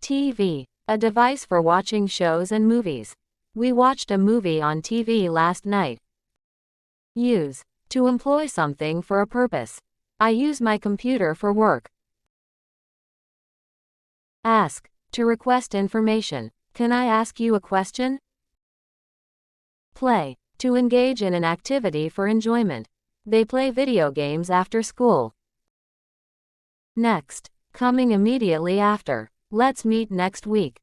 TV. A device for watching shows and movies. We watched a movie on TV last night. Use. To employ something for a purpose. I use my computer for work. Ask. To request information. Can I ask you a question? Play. To engage in an activity for enjoyment. They play video games after school. Next. Coming immediately after. Let's meet next week.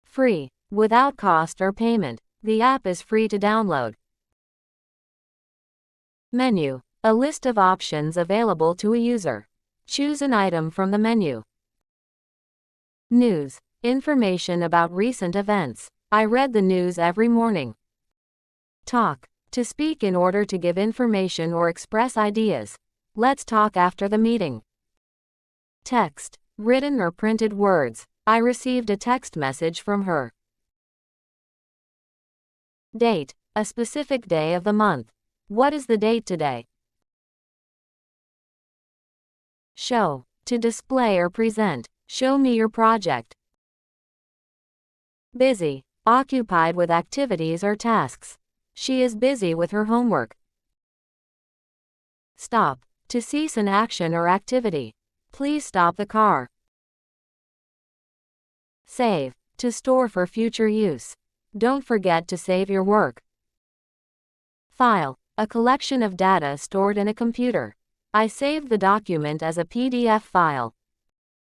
Free. Without cost or payment. The app is free to download. Menu. A list of options available to a user. Choose an item from the menu. News. Information about recent events. I read the news every morning. Talk. To speak in order to give information or express ideas. Let's talk after the meeting. Text. Written or printed words. I received a text message from her. Date. A specific day of the month. What is the date today? Show. To display or present. Show me your project. Busy. Occupied with activities or tasks. She is busy with her homework. Stop. To cease an action or activity. Please stop the car. Save. To store for future use. Don't forget to save your work. File. A collection of data stored in a computer. I saved the document as a PDF file.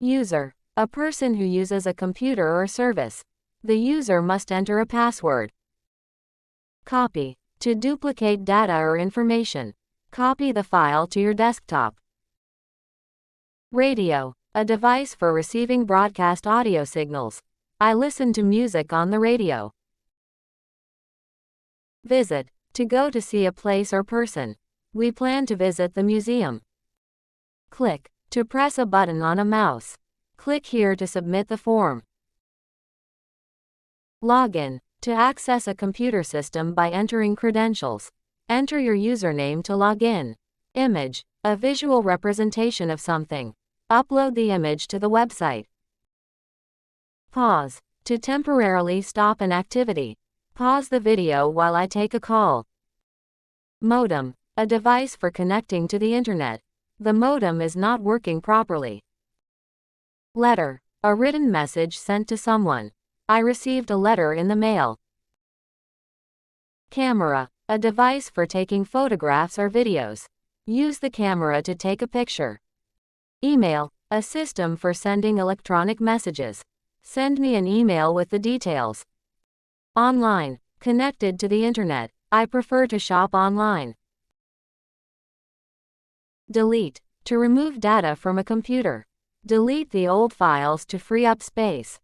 User. A person who uses a computer or service. The user must enter a password. Copy. To duplicate data or information. Copy the file to your desktop. Radio. A device for receiving broadcast audio signals. I listen to music on the radio. Visit. To go to see a place or person. We plan to visit the museum. Click. To press a button on a mouse. Click here to submit the form. Login. To access a computer system by entering credentials. Enter your username to log in. Image. A visual representation of something. Upload the image to the website. Pause. To temporarily stop an activity. Pause the video while I take a call. Modem. A device for connecting to the internet. The modem is not working properly. Letter. A written message sent to someone. I received a letter in the mail. Camera. A device for taking photographs or videos. Use the camera to take a picture. Email. A system for sending electronic messages. Send me an email with the details. Online. Connected to the internet. I prefer to shop online. Delete. To remove data from a computer. Delete the old files to free up space.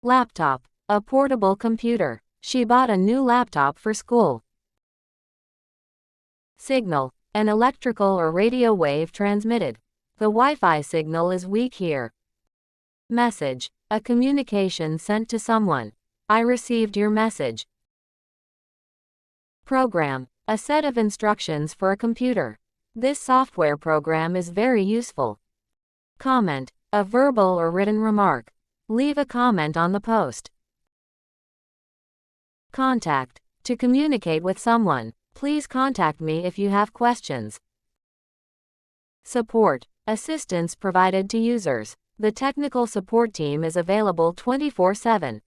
Laptop. A portable computer. She bought a new laptop for school. Signal. An electrical or radio wave transmitted. The Wi-Fi signal is weak here. Message. A communication sent to someone. I received your message. Program. A set of instructions for a computer. This software program is very useful. Comment. A verbal or written remark. Leave a comment on the post. Contact. To communicate with someone. Please contact me if you have questions. Support. Assistance provided to users. The technical support team is available 24/7.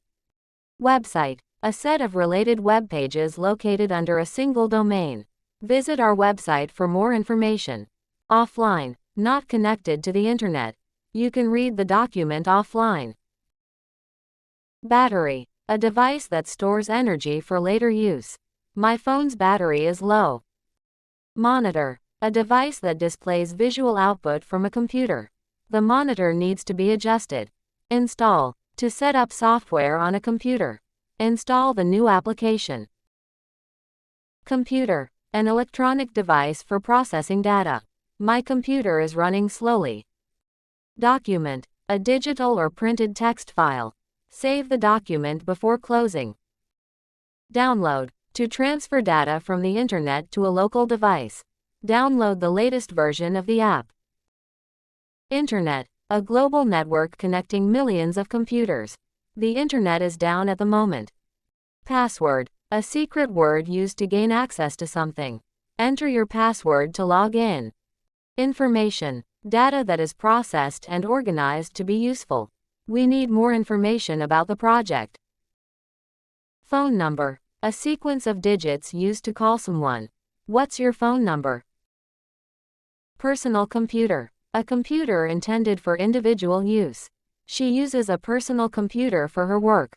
Website. A set of related web pages located under a single domain. Visit our website for more information. Offline. Not connected to the internet. You can read the document offline. Battery. A device that stores energy for later use. My phone's battery is low. Monitor. A device that displays visual output from a computer. The monitor needs to be adjusted. Install. To set up software on a computer. Install the new application. Computer. An electronic device for processing data. My computer is running slowly. Document. A digital or printed text file. Save the document before closing. Download. To transfer data from the internet to a local device. Download the latest version of the app. Internet. A global network connecting millions of computers. The internet is down at the moment. Password. A secret word used to gain access to something. Enter your password to log in. Information. Data that is processed and organized to be useful. We need more information about the project. Phone number. A sequence of digits used to call someone. What's your phone number? Personal computer. A computer intended for individual use. She uses a personal computer for her work.